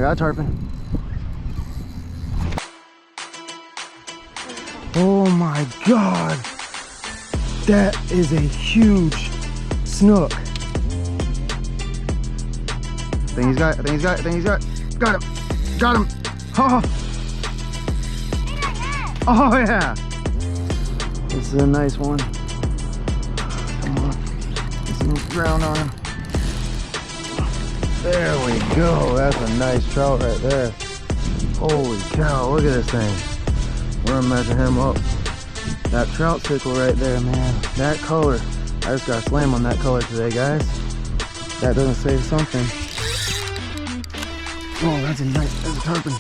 got a tarpon. Oh my God. That is a huge snook. I think he's got it. I think he's got it. I think he's got it. Got him. Got him. Oh. Oh yeah. This is a nice one. Come on. Get some ground on him. There we go. That's a nice trout right there. Holy cow. Look at this thing. We're gonna measure him up. That trout tickle right there, man. That color. I just got slammed on that color today, guys. That doesn't say something. Oh, that's a tarpon.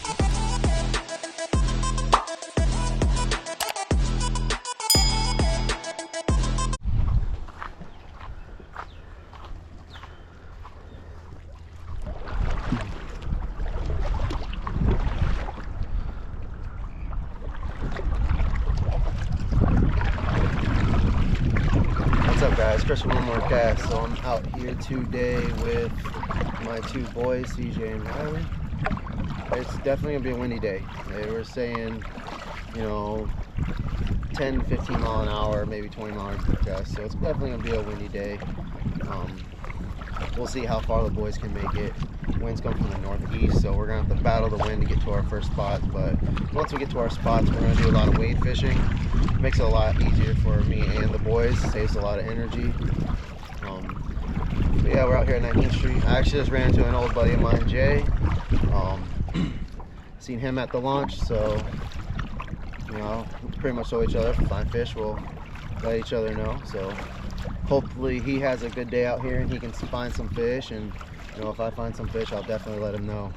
What's up, guys? Chris from One More Cast. So I'm out here today with my two boys, CJ and Riley. It's definitely gonna be a windy day. They were saying, you know, 10 to 15 mile an hour, maybe 20 miles per gust. So it's definitely gonna be a windy day. We'll see how far the boys can make it. Winds come from the northeast, so we're gonna have to battle the wind to get to our first spots. But once we get to our spots, we're gonna do a lot of wade fishing. Makes it a lot easier for me and the boys. Saves a lot of energy. But yeah, we're out here at 19th Street. I actually just ran into an old buddy of mine, Jay. Seen him at the launch, so you know, pretty much know each other. If we find fish, we'll let each other know. So hopefully he has a good day out here and he can find some fish, and you know, if I find some fish, I'll definitely let him know.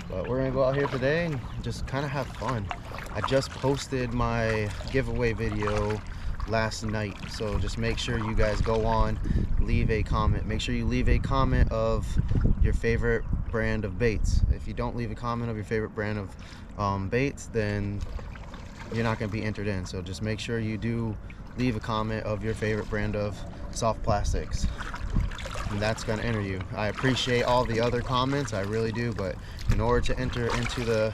But we're gonna go out here today and just kind of have fun. I just posted my giveaway video last night, so just make sure you guys go on, leave a comment. Make sure you leave a comment of your favorite brand of baits. If you don't leave a comment of your favorite brand of baits, then you're not going to be entered in. So just make sure you do leave a comment of your favorite brand of soft plastics, and that's going to enter you. I appreciate all the other comments, I really do, but in order to enter into the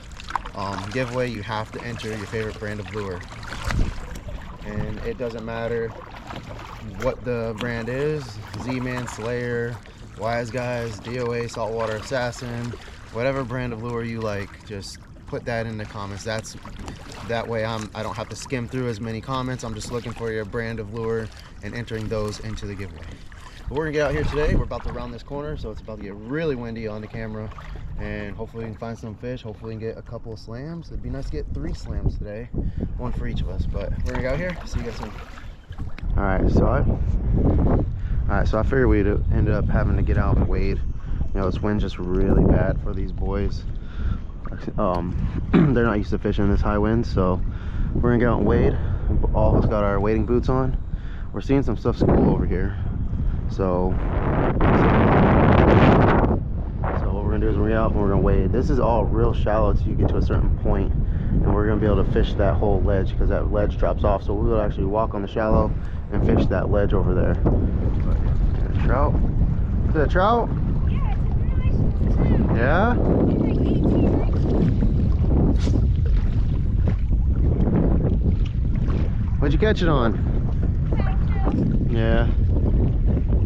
giveaway, you have to enter your favorite brand of lure. And it doesn't matter what the brand is, Z-Man, Slayer, Wise Guys, DOA, Saltwater Assassin, whatever brand of lure you like, just put that in the comments. That way I don't have to skim through as many comments. I'm just looking for your brand of lure and entering those into the giveaway. But we're gonna get out here today. We're about to round this corner, so it's about to get really windy on the camera, and hopefully we can find some fish. Hopefully we can get a couple of slams. It'd be nice to get 3 slams today, one for each of us. But we're gonna get out here. See you guys soon. All right, so I figured we'd ended up having to get out and wade. You know, this wind's just really bad for these boys. They're not used to fishing this high wind, so we're gonna get out and wade. All of us got our wading boots on. We're seeing some stuff cool over here. So what we're gonna do is we're gonna get out and we're gonna wade. This is all real shallow till you get to a certain point, and we're gonna be able to fish that whole ledge because that ledge drops off. So we will actually walk on the shallow and fish that ledge over there. But, trout. Is it a trout? Yeah? What'd you catch it on? Yeah.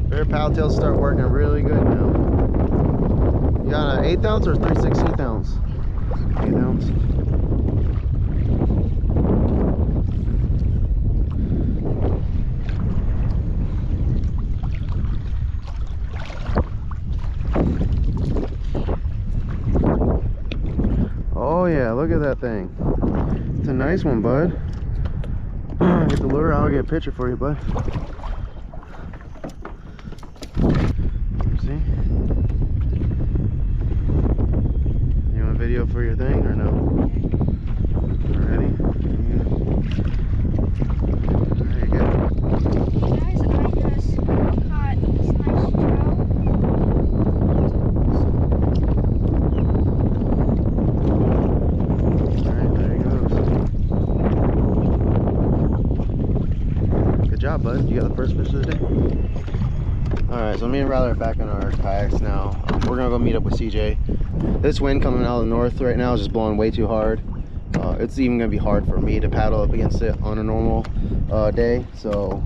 Their paddle tails start working really good now. You got an 1/8 ounce or 3/16 ounce? 1/8 ounce. Oh yeah, look at that thing. It's a nice one, bud. Get the lure out, I'll get a picture for you, bud. See? You want a video for your thing or no? Ready? There you go. Guys, I just caught this nice trout. Alright, there he goes. Good job, bud. You got the first fish of the day. Alright, so me and Riley are back in our kayaks now. We're gonna go meet up with CJ. This wind coming out of the north right now is just blowing way too hard. It's even gonna be hard for me to paddle up against it on a normal day. So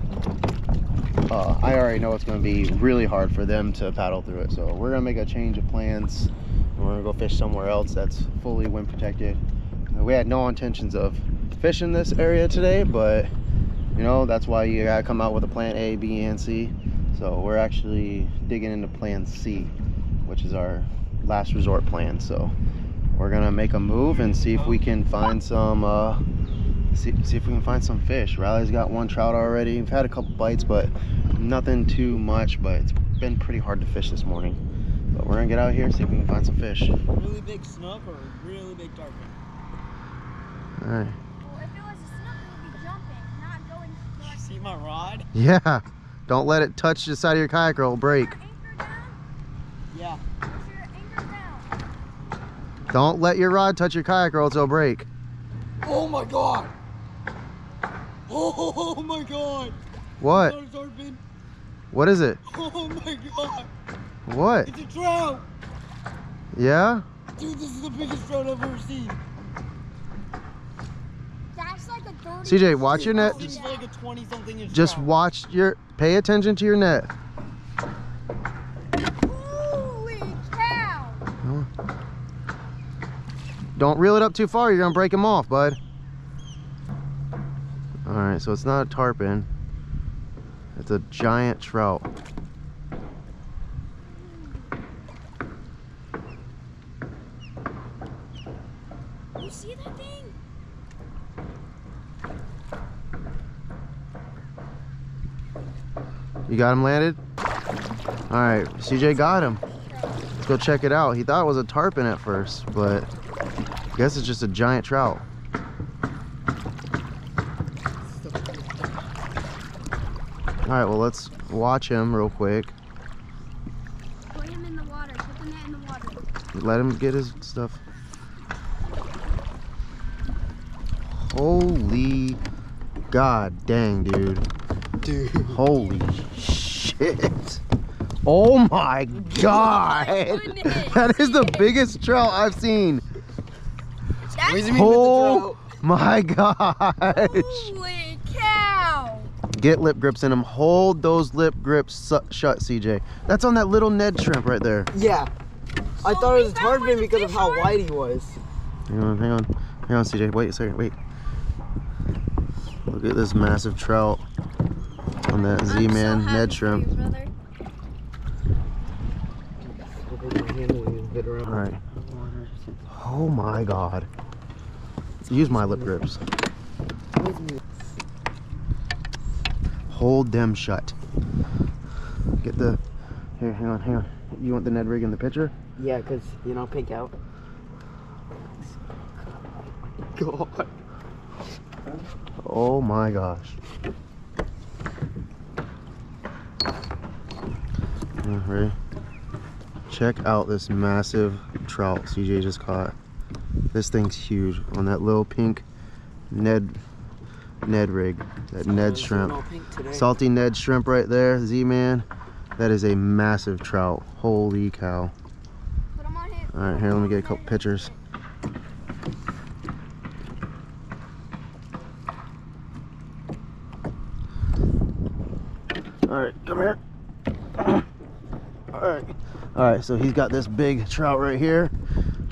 I already know it's gonna be really hard for them to paddle through it. So we're gonna make a change of plans. We're gonna go fish somewhere else that's fully wind protected. We had no intentions of fishing this area today, but you know, that's why you gotta come out with a plan A, B, and C. So we're actually digging into plan C, which is our last resort plan. So we're gonna make a move and see if we can find some see if we can find some fish. Riley's got one trout already. We've had a couple bites, but nothing too much. But it's been pretty hard to fish this morning. But we're gonna get out here, see if we can find some fish. Really big snook or really big tarpon? All right. Well, if it was a snook, it would be jumping, not going. See my rod? Yeah. Don't let it touch the side of your kayak or it'll break. Is your anchor down? Yeah. Is your anchor down? Don't let your rod touch your kayak or else it'll break. Oh my god! Oh my god! What? It's not a tarpon. What is it? Oh my god! What? It's a trout! Yeah? Dude, this is the biggest trout I've ever seen. That's like a 30. CJ, watch your net. This is like a 20-something inch Just trout. watch your, pay attention to your net. Holy cow! Don't reel it up too far, you're gonna break him off, bud. Alright, so it's not a tarpon. It's a giant trout. You see that thing? You got him landed? Alright, CJ got him. Let's go check it out. He thought it was a tarpon at first, but I guess it's just a giant trout. Alright, well let's watch him real quick. Put him in the water. Put the net in the water. Let him get his stuff. Holy god dang, dude. Dude. Holy shit. Oh my god. goodness. That is the biggest trout I've seen. That's Squeeze me with the Oh trout. my gosh. holy cow! Get lip grips in them. Hold those lip grips shut, CJ. That's on that little Ned shrimp right there. Yeah. I So thought it was is a that where tarpon the because of fish how are? wide he was. Hang on, hang on. Hang on, CJ. Wait a second. Wait. Look at this massive trout on that I'm Z-Man so Ned happy for shrimp. you, brother. All right. Oh my god. Use my lip grips. Hold them shut. Get the... Here, hang on, hang on. You want the Ned rig in the picture? Yeah, because, you know, pink out. God. Oh my gosh. Ready? Check out this massive trout CJ just caught. This thing's huge on that little pink Ned rig, that Ned shrimp. Salty Ned shrimp right there, Z-Man. That is a massive trout. Holy cow. Put him on him. All right, here, let me get a couple pictures. All right, come here. All right, so he's got this big trout right here.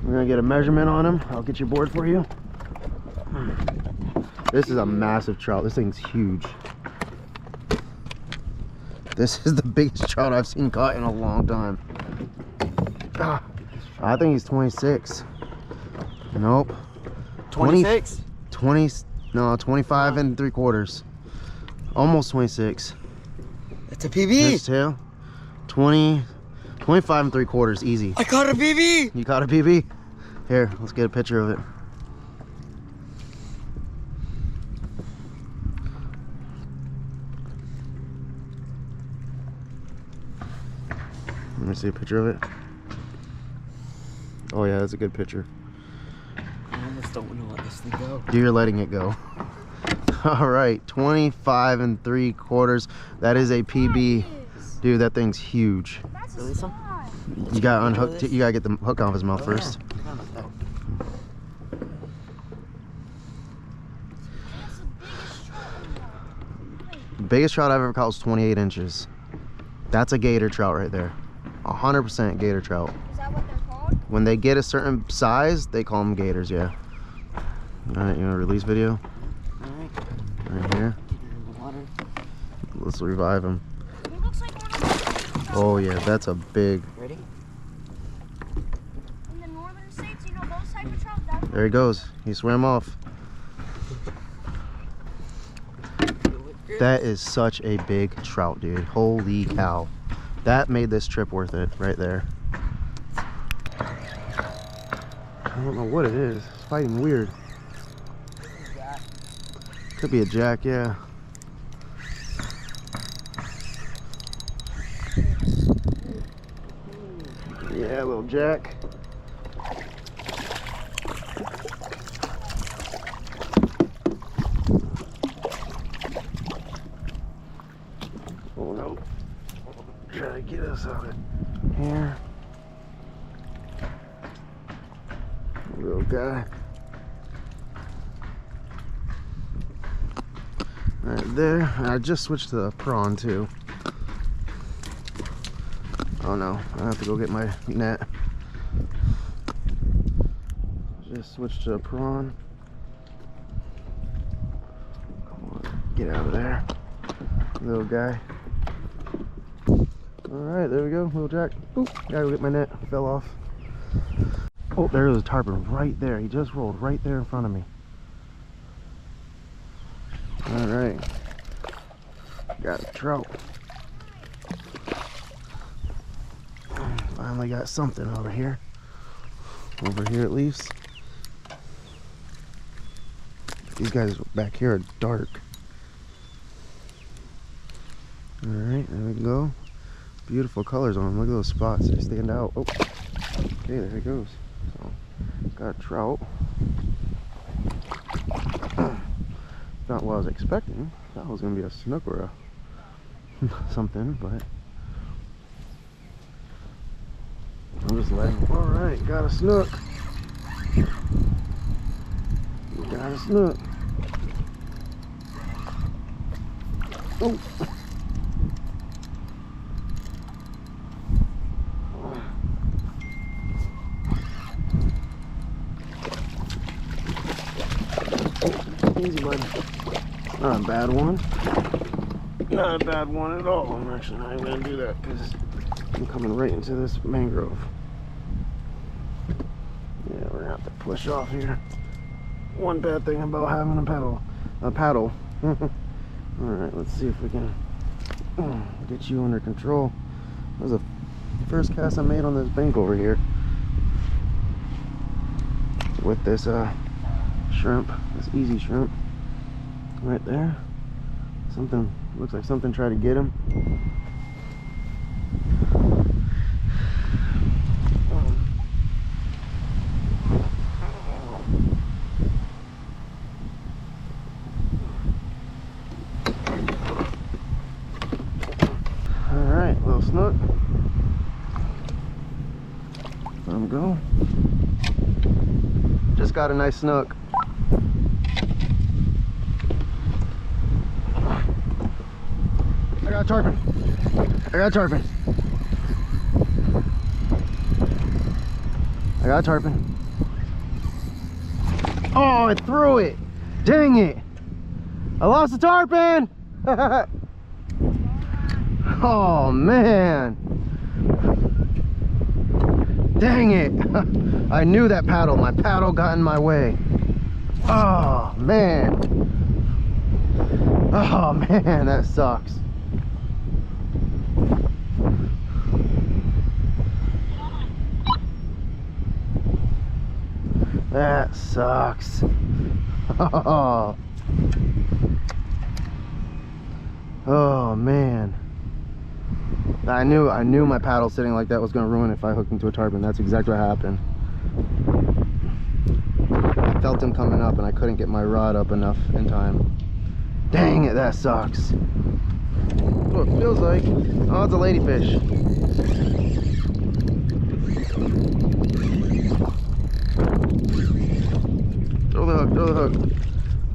We're gonna get a measurement on him. I'll get your board for you. This is a massive trout. This thing's huge. This is the biggest trout I've seen caught in a long time. I think he's 26. Nope. 26? 20, no, 25 and 3/4. Almost 26. It's a PB. His tail. 20, 25 and 3/4, easy. I caught a PB. You caught a PB? Here, let's get a picture of it. Let me see a picture of it. Oh yeah, that's a good picture. I almost don't want to let this thing go. You're letting it go. All right, 25 and 3/4. That is a PB. Dude, that thing's huge. That's a Release him? spot. You gotta Control unhook. this? You gotta get the hook off his mouth Oh, first. yeah. Forgot about that. That's the biggest trout in the Wait, Biggest trout I've ever caught was 28 inches. That's a gator trout right there. 100% gator trout. is that what they're called? When they get a certain size, they call them gators, yeah. All right, you want a release video? Alright. Right here. Get it in the water. Let's revive him. He looks like one of those trout Oh yeah, that's a big. Ready? in the northern states, you know those type of trout? That's There he goes. He swam off. That is such a big trout, dude. Holy cow. That made this trip worth it right there. I don't know what it is. It's fighting weird. Could be a jack, yeah. Yeah, little jack. Oh no. Try to get us out of here. Little guy. Right there. I just switched to the prawn too. Oh no, I have to go get my net. Just switched to a prawn. Come on, get out of there. Little guy. Alright, there we go, little jack. Oop, gotta go get my net. Fell off. Oh, there was a tarpon right there. He just rolled right there in front of me. Alright. Got a trout. Finally got something over here. Over here at least. These guys back here are dark. Alright, there we go. Beautiful colors on them. Look at those spots. They stand out. Oh, okay, there it goes. So, got a trout. Not what I was expecting. Thought it was going to be a snook or a something, but I'm just letting. Alright, got a snook. Got a snook. Oh. Easy, bud. Not a bad one. Not a bad one at all. I'm actually not even going to do that because I'm coming right into this mangrove. Yeah, we're going to have to push off here. One bad thing about having a paddle. Alright, let's see if we can get you under control. That was the first cast I made on this bank over here. With this shrimp, this easy shrimp. Right there. Something, looks like something tried to get him. Alright, little snook. Let him go. Just got a nice snook. I got a tarpon. I got a tarpon. I got a tarpon. Oh, I threw it. Dang it. I lost the tarpon. Oh, man. Dang it. I knew that paddle. My paddle got in my way. Oh, man. Oh, man, that sucks. That sucks. Oh. Oh man. I knew my paddle sitting like that was gonna ruin it if I hooked into a tarpon. That's exactly what happened. I felt him coming up and I couldn't get my rod up enough in time. Dang it, that sucks. That's what it feels like. Oh, it's a ladyfish. Throw the hook, throw the hook.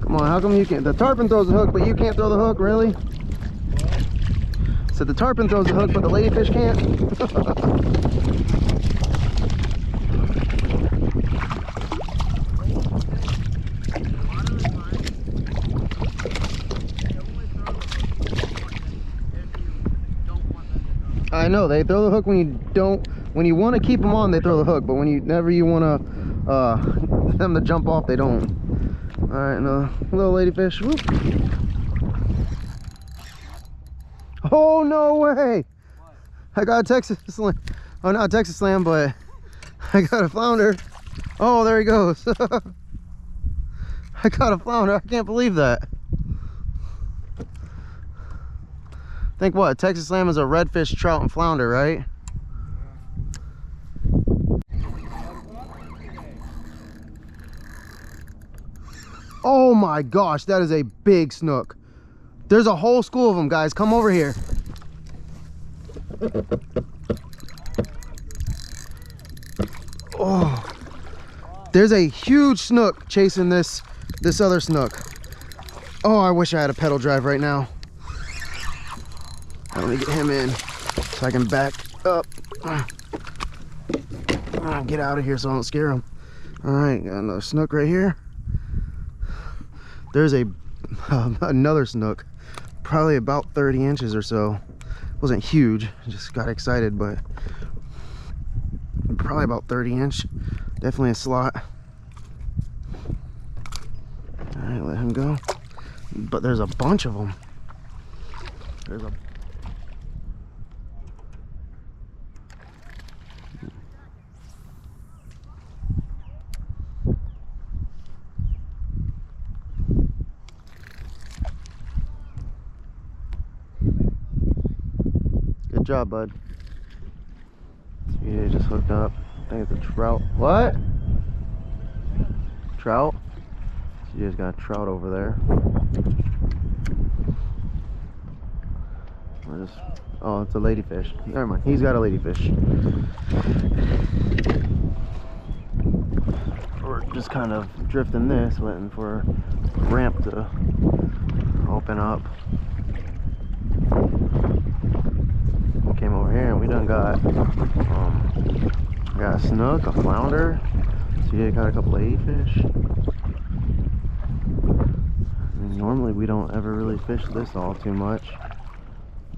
Come on, how come you can't? The tarpon throws the hook, but you can't throw the hook, really? So the tarpon throws the hook, but the ladyfish can't? I know, they throw the hook when you don't, when you want to keep them on, they throw the hook, but whenever you want to, them to jump off, they don't. All right, no, little ladyfish. Whoop. Oh, no way! What? I got a Texas slam. Oh, not a Texas slam, but I got a flounder. Oh, there he goes. I got a flounder. I can't believe that. Think what? Texas slam is a redfish, trout, and flounder, right? Oh my gosh, that is a big snook. There's a whole school of them, guys. Come over here. Oh, there's a huge snook chasing this other snook. Oh, I wish I had a pedal drive right now. Let me get him in so I can back up. Get out of here so I don't scare him. All right, got another snook right here. There's another snook, probably about 30 inches or so. Wasn't huge, just got excited, but probably about 30 inch. Definitely a slot. All right, let him go. But there's a bunch of them. There's a Good job, bud. Yeah, just hooked up. I think it's a trout. What? Trout? So you just got a trout over there. We're just, oh, it's a ladyfish. Never mind. He's got a ladyfish. We're just kind of drifting this, waiting for a ramp to open up. Came over here and we done got a snook, a flounder. So yeah, got a couple of ladyfish. I mean, normally we don't ever really fish this all too much,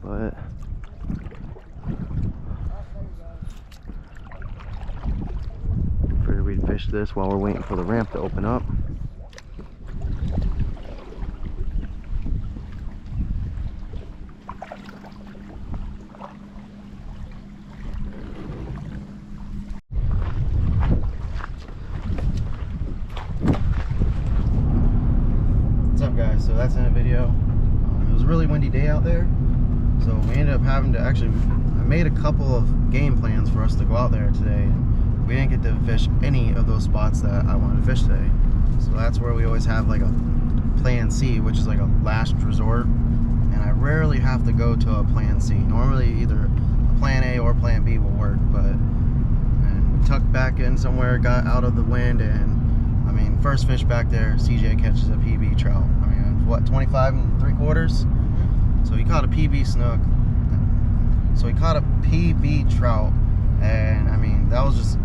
but figured we'd fish this while we're waiting for the ramp to open up. So that's in a video. It was a really windy day out there, so we ended up having to I made a couple of game plans for us to go out there today, and we didn't get to fish any of those spots that I wanted to fish today. So that's where we always have like a plan C, which is like a last resort, and I rarely have to go to a plan C. Normally either a plan A or plan B will work, but we tucked back in somewhere, got out of the wind, and I mean, first fish back there, CJ catches a PB trout. I mean, what, 25 3/4? So he caught a PB snook. So he caught a PB trout, and I mean, that was just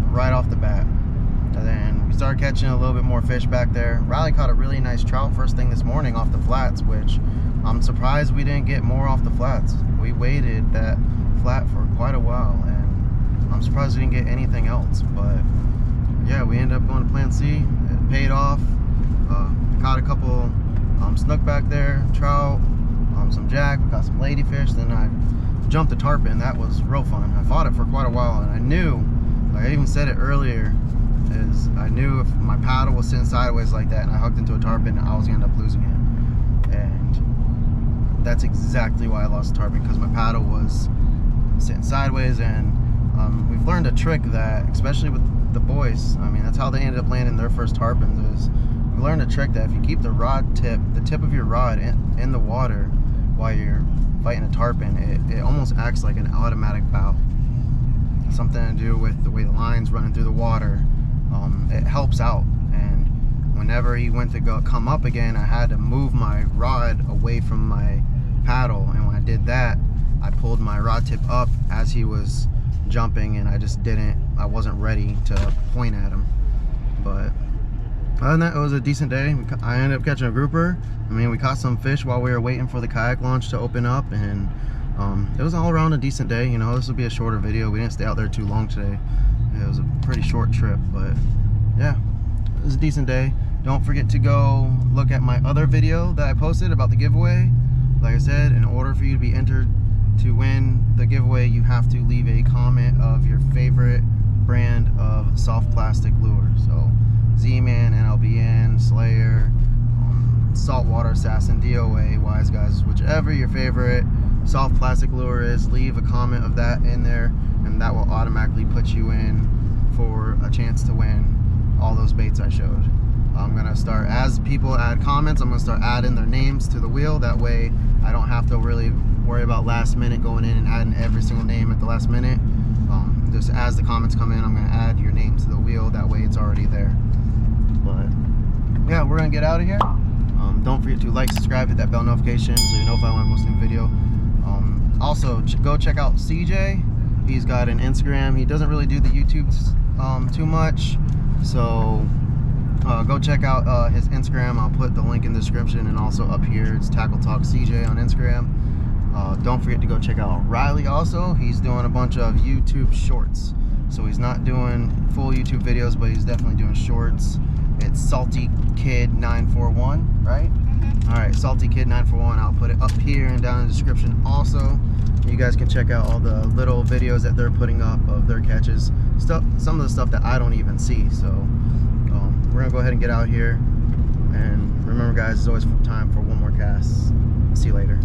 right off the bat. And then we started catching a little bit more fish back there. Riley caught a really nice trout first thing this morning off the flats, which I'm surprised we didn't get more off the flats. We waited that flat for quite a while, and I'm surprised we didn't get anything else. But yeah, we ended up going to plan C. It paid off. Caught a couple snook back there, trout, some jack, got some ladyfish. Then I jumped the tarpon. That was real fun. I fought it for quite a while, and I knew, like I even said it earlier, is I knew if my paddle was sitting sideways like that and I hooked into a tarpon, I was gonna end up losing it. And that's exactly why I lost the tarpon, because my paddle was sitting sideways. And we've learned a trick that, especially with the boys, I mean, that's how they ended up landing their first tarpons, is we learned a trick that if you keep the rod tip, the tip of your rod in the water while you're fighting a tarpon, it almost acts like an automatic bow. Something to do with the way the line's running through the water. It helps out. And whenever he went to come up again, I had to move my rod away from my paddle, and when I did that, I pulled my rod tip up as he was jumping, and I wasn't ready to point at him. But other than that, it was a decent day. I ended up catching a grouper. I mean, we caught some fish while we were waiting for the kayak launch to open up, and it was all around a decent day. You know, this will be a shorter video. We didn't stay out there too long today. It was a pretty short trip, but yeah, it was a decent day. Don't forget to go look at my other video that I posted about the giveaway. Like I said, in order for you to be entered to win the giveaway, you have to leave a comment of your favorite brand of soft plastic lure. So Z-Man, NLBN, Slayer, Saltwater Assassin, DOA, Wise Guys, whichever your favorite soft plastic lure is, leave a comment of that in there, and that will automatically put you in for a chance to win all those baits I showed. I'm gonna start, as people add comments, I'm gonna start adding their names to the wheel. That way I don't have to really worry about last minute going in and adding every single name at the last minute. Just as the comments come in, I'm gonna add your name to the wheel. That way it's already there. But yeah, we're gonna get out of here. Don't forget to like, subscribe, hit that bell notification so you're notified when I post a new video. Also, go check out CJ. He's got an Instagram. He doesn't really do the YouTubes too much, so go check out his Instagram. I'll put the link in the description, and also up here it's Tackle Talk CJ on Instagram. Don't forget to go check out Riley also. He's doing a bunch of YouTube shorts, so he's not doing full YouTube videos, but he's definitely doing shorts. It's Salty Kid 941, right? All right, Salty Kid 941. I'll put it up here and down in the description also. You guys can check out all the little videos that they're putting up of their catches, some of the stuff that I don't even see. So we're gonna go ahead and get out here, and remember guys, it's always time for one more cast. See you later.